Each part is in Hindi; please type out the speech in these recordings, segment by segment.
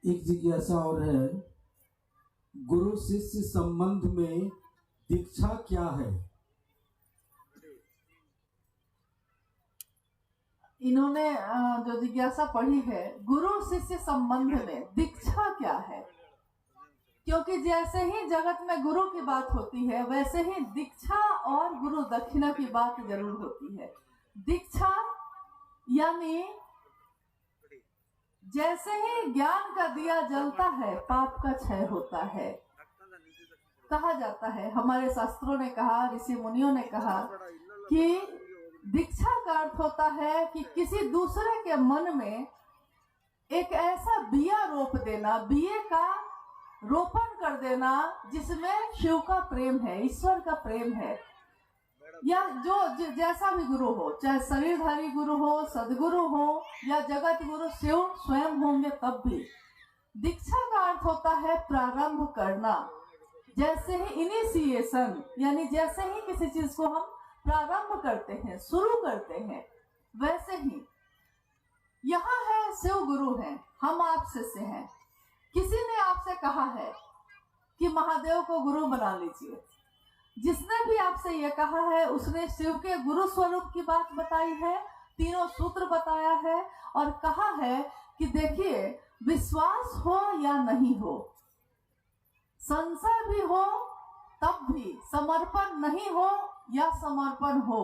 एक जिज्ञासा और है, गुरु शिष्य संबंध में दीक्षा क्या है? इन्होंने जो जिज्ञासा पढ़ी है, गुरु शिष्य संबंध में दीक्षा क्या है, क्योंकि जैसे ही जगत में गुरु की बात होती है वैसे ही दीक्षा और गुरु दक्षिणा की बात जरूर होती है। दीक्षा यानी जैसे ही ज्ञान का दिया जलता है पाप का क्षय होता है। कहा जाता है, हमारे शास्त्रों ने कहा, ऋषि मुनियों ने कहा कि दीक्षा का अर्थ होता है कि किसी दूसरे के मन में एक ऐसा बिया रोप देना, बिये का रोपण कर देना जिसमें शिव का प्रेम है, ईश्वर का प्रेम है, या जो जैसा भी गुरु हो, चाहे शरीरधारी गुरु हो, सदगुरु हो या जगत गुरु शिव स्वयं होंगे, तब भी दीक्षा का अर्थ होता है प्रारंभ करना। जैसे ही इनिशिएशन यानी जैसे ही किसी चीज को हम प्रारंभ करते हैं, शुरू करते हैं, वैसे ही यहाँ है शिव गुरु हैं, हम आप शिष्य हैं। किसी ने आपसे कहा है कि महादेव को गुरु बना लीजिए, जिसने भी आपसे ये कहा है उसने शिव के गुरु स्वरूप की बात बताई है, तीनों सूत्र बताया है और कहा है कि देखिए, विश्वास हो या नहीं हो, संशय भी हो तब भी, समर्पण नहीं हो या समर्पण हो,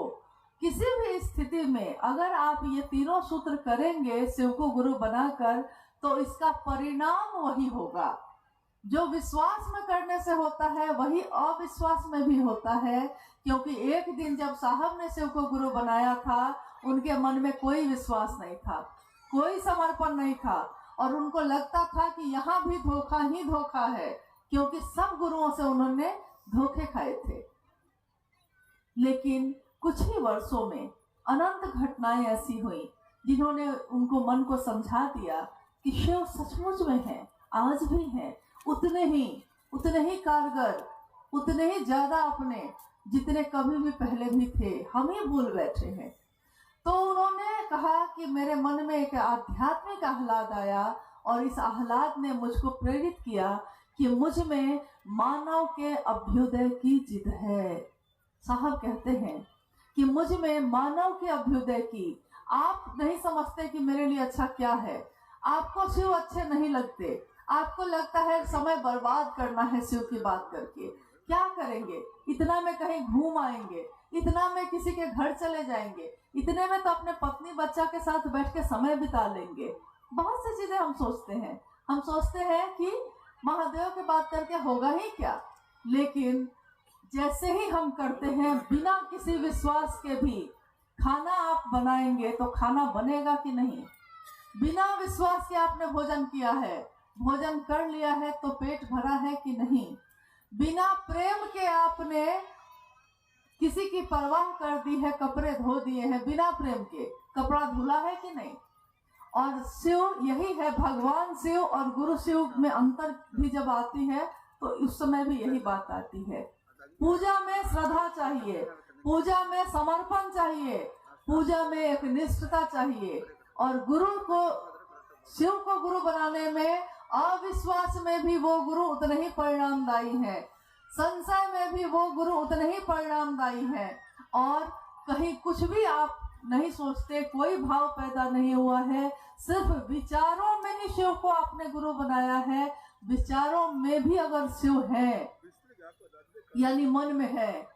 किसी भी स्थिति में अगर आप ये तीनों सूत्र करेंगे शिव को गुरु बनाकर, तो इसका परिणाम वही होगा। जो विश्वास में करने से होता है वही अविश्वास में भी होता है, क्योंकि एक दिन जब साहब ने शिव को गुरु बनाया था, उनके मन में कोई विश्वास नहीं था, कोई समर्पण नहीं था और उनको लगता था कि यहाँ भी धोखा ही धोखा है, क्योंकि सब गुरुओं से उन्होंने धोखे खाए थे। लेकिन कुछ ही वर्षों में अनंत घटनाएं ऐसी हुई जिन्होंने उनको मन को समझा दिया कि शिव सचमुच में है, आज भी है, उतने ही कारगर, उतने ही ज्यादा अपने जितने कभी भी पहले भी थे, हम ही भूल बैठे हैं। तो उन्होंने कहा कि मेरे मन में एक आध्यात्मिक आह्लाद आया और इस आह्लाद ने मुझको प्रेरित किया कि मुझ में मानव के अभ्युदय की जिद है। साहब कहते हैं कि मुझ में मानव के अभ्युदय की, आप नहीं समझते कि मेरे लिए अच्छा क्या है, आपको शिव अच्छे नहीं लगते, आपको लगता है समय बर्बाद करना है शिव की बात करके, क्या करेंगे, इतना में कहीं घूम आएंगे, इतना में किसी के घर चले जाएंगे, इतने में तो अपने पत्नी बच्चा के साथ बैठ के समय बिता लेंगे। बहुत सी चीजें हम सोचते हैं, हम सोचते हैं कि महादेव की बात करके होगा ही क्या। लेकिन जैसे ही हम करते हैं बिना किसी विश्वास के भी, खाना आप बनाएंगे तो खाना बनेगा कि नहीं, बिना विश्वास के आपने भोजन किया है, भोजन कर लिया है तो पेट भरा है कि नहीं, बिना प्रेम के आपने किसी की परवाह कर दी है, कपड़े धो दिए हैं, बिना प्रेम के कपड़ा धुला है कि नहीं। और शिव यही है, भगवान शिव और गुरु शिव में अंतर भी जब आती है तो उस समय भी यही बात आती है। पूजा में श्रद्धा चाहिए, पूजा में समर्पण चाहिए, पूजा में एक निष्ठता चाहिए, और गुरु को, शिव को गुरु बनाने में अविश्वास में भी वो गुरु उतने ही परिणामदायी है, संशय में भी वो गुरु उतने ही परिणामदायी है, और कहीं कुछ भी आप नहीं सोचते, कोई भाव पैदा नहीं हुआ है, सिर्फ विचारों में ही शिव को आपने गुरु बनाया है। विचारों में भी अगर शिव है यानी मन में है,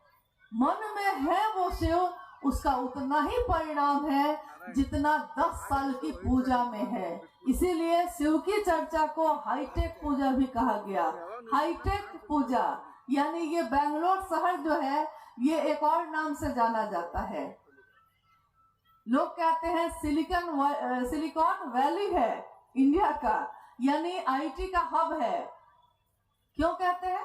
मन में है वो शिव, उसका उतना ही परिणाम है जितना 10 साल की पूजा में है। इसीलिए शिव की चर्चा को हाईटेक पूजा भी कहा गया। हाईटेक पूजा यानी ये बेंगलोर शहर जो है ये एक और नाम से जाना जाता है। लोग कहते हैं सिलिकॉन वैली है इंडिया का, यानी आईटी का हब है। क्यों कहते हैं?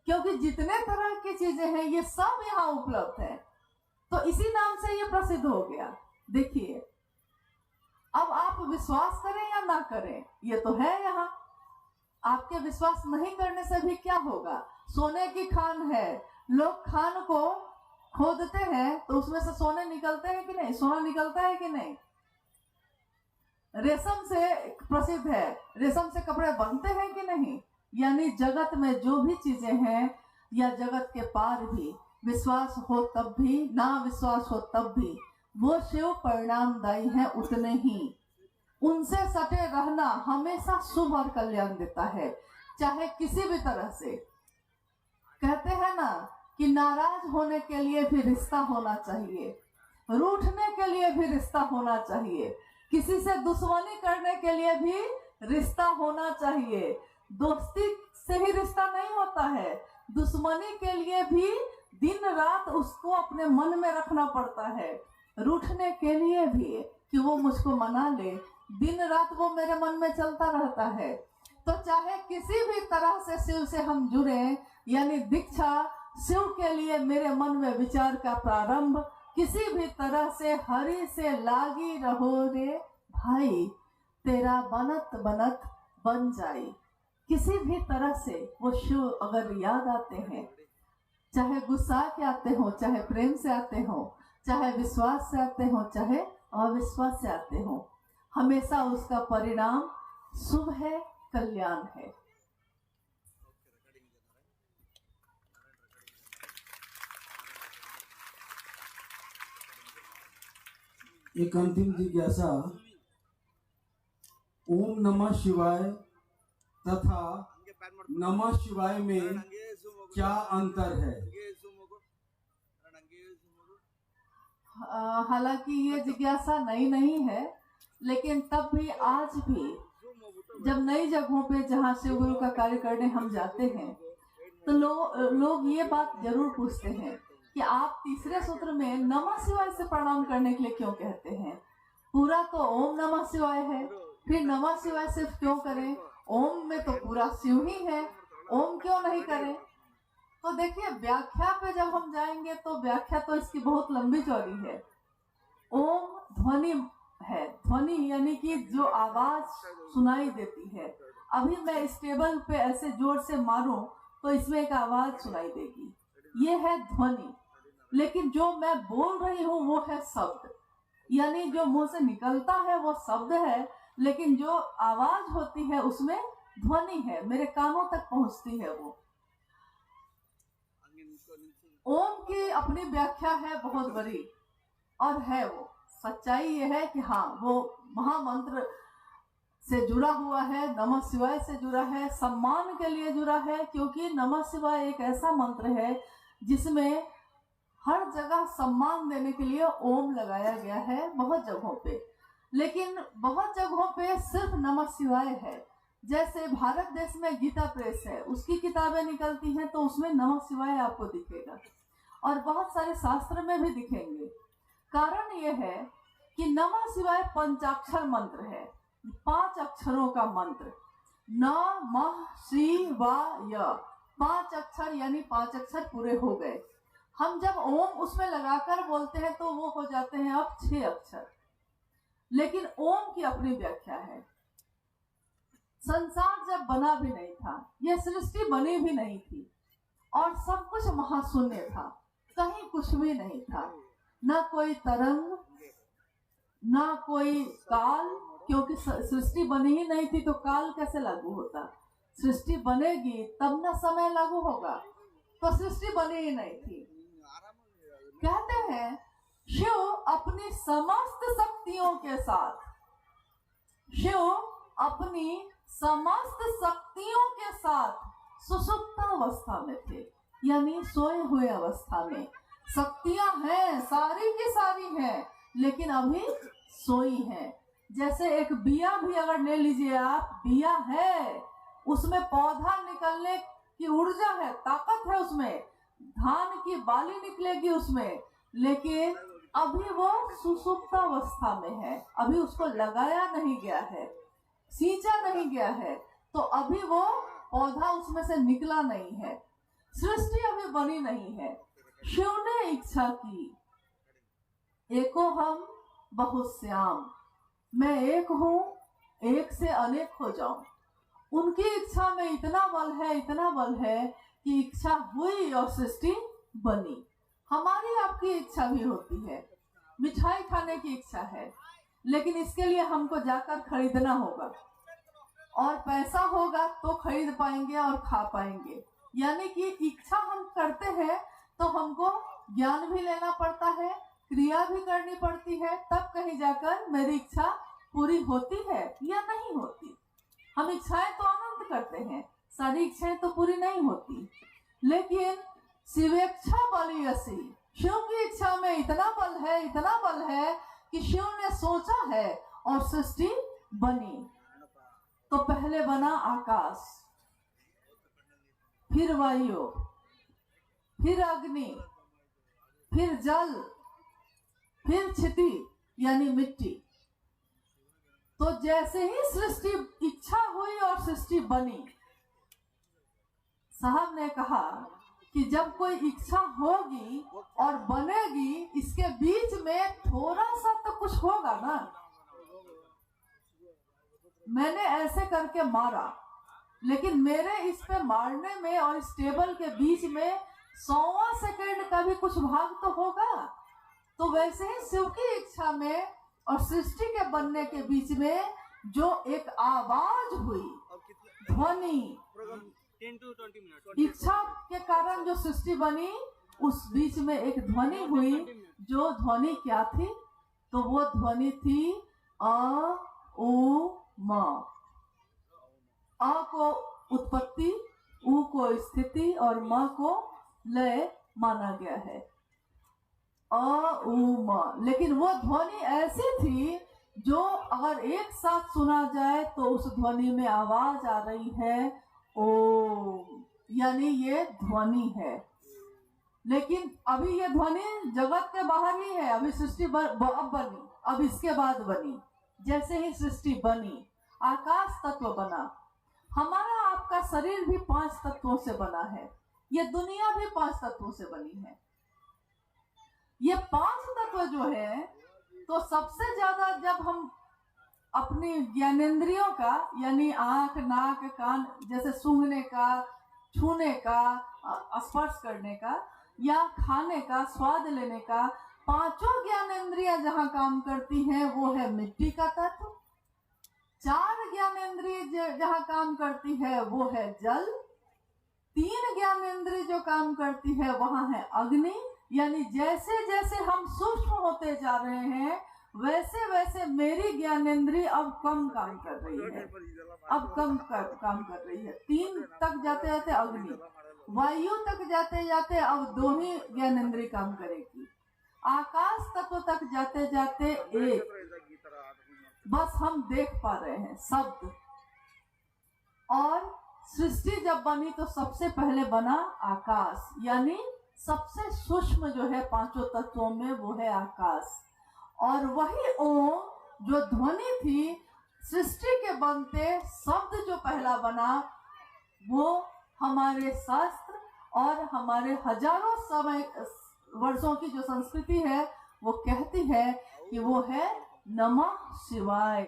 क्योंकि जितने तरह की चीजें हैं ये सब यहाँ उपलब्ध है, तो इसी नाम से ये प्रसिद्ध हो गया। देखिए, अब आप विश्वास करें या ना करें, ये तो है यहाँ। आपके विश्वास नहीं करने से भी क्या होगा, सोने की खान है, लोग खान को खोदते हैं तो उसमें से सोने निकलते हैं कि नहीं, सोना निकलता है कि नहीं। रेशम से प्रसिद्ध है। रेशम से कपड़े बनते हैं कि नहीं? यानी जगत में जो भी चीजें हैं या जगत के पार भी, विश्वास हो तब भी, ना विश्वास हो तब भी, वो शिव परिणामदायी है उतने ही। उनसे सटे रहना हमेशा शुभ और कल्याण देता है, चाहे किसी भी तरह से। कहते हैं ना कि नाराज होने के लिए भी रिश्ता होना चाहिए, रूठने के लिए भी रिश्ता होना चाहिए, किसी से दुश्मनी करने के लिए भी रिश्ता होना चाहिए। दोस्ती से ही रिश्ता नहीं होता है, दुश्मनी के लिए भी दिन रात उसको अपने मन में रखना पड़ता है। रूठने के लिए भी कि वो मुझको मना ले, दिन रात वो मेरे मन में चलता रहता है। तो चाहे किसी भी तरह से शिव से हम जुड़े, यानी दीक्षा शिव के लिए मेरे मन में विचार का प्रारंभ, किसी भी तरह से हरि से लागी रहो रे भाई, तेरा बनत बनत बन जाए। किसी भी तरह से वो शिव अगर याद आते हैं, चाहे गुस्सा के आते हो, चाहे प्रेम से आते हो, चाहे विश्वास से आते हो, चाहे अविश्वास से आते हो, हमेशा उसका परिणाम शुभ है, कल्याण है। एक अंतिम जिज्ञासा, ओम नमः शिवाय तथा नमः शिवाय में क्या अंतर है? हालांकि ये जिज्ञासा नई नहीं है, लेकिन तब भी आज भी जब नई जगहों पे जहाँ शिव गुरु का कार्य करने हम जाते हैं, तो लोग ये बात जरूर पूछते हैं कि आप तीसरे सूत्र में नमः शिवाय से प्रणाम करने के लिए क्यों कहते हैं? पूरा तो ओम नमः शिवाय है, फिर नमः शिवाय सिर्फ क्यों करें? ओम में तो पूरा शिव ही है, ओम क्यों नहीं करें? तो देखिए, व्याख्या पे जब हम जाएंगे तो व्याख्या तो इसकी बहुत लंबी चौड़ी है। ओम ध्वनि है, ध्वनि यानी कि जो आवाज सुनाई देती है। अभी मैं इस टेबल पे ऐसे जोर से मारूं तो इसमें एक आवाज सुनाई देगी, ये है ध्वनि। लेकिन जो मैं बोल रही हूँ वो है शब्द, यानी जो मुंह से निकलता है वो शब्द है, लेकिन जो आवाज होती है उसमें ध्वनि है, मेरे कानों तक पहुंचती है वो। ओम की अपनी व्याख्या है बहुत बड़ी, और है वो सच्चाई ये है कि हाँ, वो महामंत्र से जुड़ा हुआ है, नमः शिवाय से जुड़ा है, सम्मान के लिए जुड़ा है, क्योंकि नमः शिवाय एक ऐसा मंत्र है जिसमें हर जगह सम्मान देने के लिए ओम लगाया गया है बहुत जगहों पे। लेकिन बहुत जगहों पे सिर्फ नमः शिवाय है। जैसे भारत देश में गीता प्रेस है, उसकी किताबें निकलती हैं तो उसमें नमः शिवाय आपको दिखेगा, और बहुत सारे शास्त्र में भी दिखेंगे। कारण यह है कि नमः शिवाय पंचाक्षर मंत्र है, 5 अक्षरों का मंत्र। नमः शिवाय 5 अक्षर, यानी 5 अक्षर पूरे हो गए। हम जब ओम उसमें लगाकर बोलते हैं तो वो हो जाते हैं अब 6 अक्षर। लेकिन ओम की अपनी व्याख्या है। संसार जब बना भी नहीं था, यह सृष्टि बनी भी नहीं थी, और सब कुछ महाशून्य था, कहीं कुछ भी नहीं था, ना कोई तरंग, ना कोई काल, क्योंकि सृष्टि बनी ही नहीं थी तो काल कैसे लागू होता? सृष्टि बनेगी तब ना समय लागू होगा, तो सृष्टि बनी ही नहीं थी। कहते हैं शिव अपनी समस्त शक्तियों के साथ, शिव अपनी समस्त शक्तियों के साथ सुषुप्तावस्था में थे, यानी सोए हुए अवस्था में। शक्तियां हैं, सारी की सारी हैं, लेकिन अभी सोई हैं। जैसे एक बिया भी अगर ले लीजिए आप, बिया है, उसमें पौधा निकलने की ऊर्जा है, ताकत है उसमें, धान की बाली निकलेगी उसमें, लेकिन अभी वो सुषुप्तावस्था में है, अभी उसको लगाया नहीं गया है, सींचा नहीं गया है, तो अभी वो पौधा उसमें से निकला नहीं है, सृष्टि अभी बनी नहीं है। शिव ने इच्छा की, एको हम बहुश्याम, मैं एक हूँ, एक से अनेक हो जाऊं। उनकी इच्छा में इतना बल है, इतना बल है कि इच्छा हुई और सृष्टि बनी। हमारी आपकी इच्छा भी होती है, मिठाई खाने की इच्छा है, लेकिन इसके लिए हमको जाकर खरीदना होगा, और पैसा होगा तो खरीद पाएंगे और खा पाएंगे। यानी कि इच्छा हम करते हैं तो हमको ज्ञान भी लेना पड़ता है, क्रिया भी करनी पड़ती है, तब कहीं जाकर मेरी इच्छा पूरी होती है या नहीं होती। हम इच्छाएं तो आनंद करते हैं, सारी इच्छाएं तो पूरी नहीं होती। लेकिन शिवेच्छा बली असी, शिव की इच्छा में इतना बल है कि शिव ने सोचा है और सृष्टि बनी। तो पहले बना आकाश, फिर वायु, फिर अग्नि, फिर जल, फिर क्षिति यानी मिट्टी। तो जैसे ही सृष्टि इच्छा हुई और सृष्टि बनी, साहब ने कहा कि जब कोई इच्छा होगी और बनेगी, इसके बीच में थोड़ा सा तो कुछ होगा ना। मैंने ऐसे करके मारा, लेकिन मेरे इस पे मारने में और इस टेबल के बीच में 100वां सेकंड का भी कुछ भाग तो होगा। तो वैसे ही शिव की इच्छा में और सृष्टि के बनने के बीच में जो एक आवाज हुई, ध्वनि, इच्छा के कारण जो सृष्टि बनी, उस बीच में एक ध्वनि हुई। जो ध्वनि क्या थी? तो वो ध्वनि थी अ उ म। अ को उत्पत्ति, उ को स्थिति और म को लय माना गया है। अ उ म। लेकिन वो ध्वनि ऐसी थी जो अगर एक साथ सुना जाए तो उस ध्वनि में आवाज आ रही है ओम, यानी ये ध्वनि है। लेकिन अभी ये ध्वनि जगत के बाहर ही है। अभी सृष्टि अब बनी, अब इसके बाद बनी। जैसे ही सृष्टि बनी, आकाश तत्व बना। हमारा आपका शरीर भी 5 तत्वों से बना है, ये दुनिया भी 5 तत्वों से बनी है। ये 5 तत्व जो है, तो सबसे ज्यादा जब हम अपनी ज्ञानेंद्रियों का, यानी आंख, नाक, कान, जैसे सूंघने का, छूने का, स्पर्श करने का, या खाने का, स्वाद लेने का, 5 ज्ञानेंद्रियां जहां काम करती हैं वो है मिट्टी का तत्व। 4 ज्ञानेंद्रिय जहां काम करती है वो है जल। 3 ज्ञानेंद्रिय जो काम करती है वहां है अग्नि। यानी जैसे जैसे हम सूक्ष्म होते जा रहे हैं, वैसे वैसे मेरी ज्ञानेंद्रिय अब कम काम कर रही है, अब कम काम कर रही है। 3 तक जाते जाते अग्नि, वायु तक जाते जाते अब 2 ही ज्ञानेंद्रिय काम करेगी। आकाश तत्व तक जाते जाते 1, बस हम देख पा रहे हैं शब्द। और सृष्टि जब बनी तो सबसे पहले बना आकाश, यानी सबसे सूक्ष्म जो है 5 तत्वों में वो है आकाश। और वही ओम जो ध्वनि थी, सृष्टि के बनते शब्द जो पहला बना, वो हमारे शास्त्र और हमारे हजारों वर्षों की जो संस्कृति है वो कहती है कि वो है नमः शिवाय।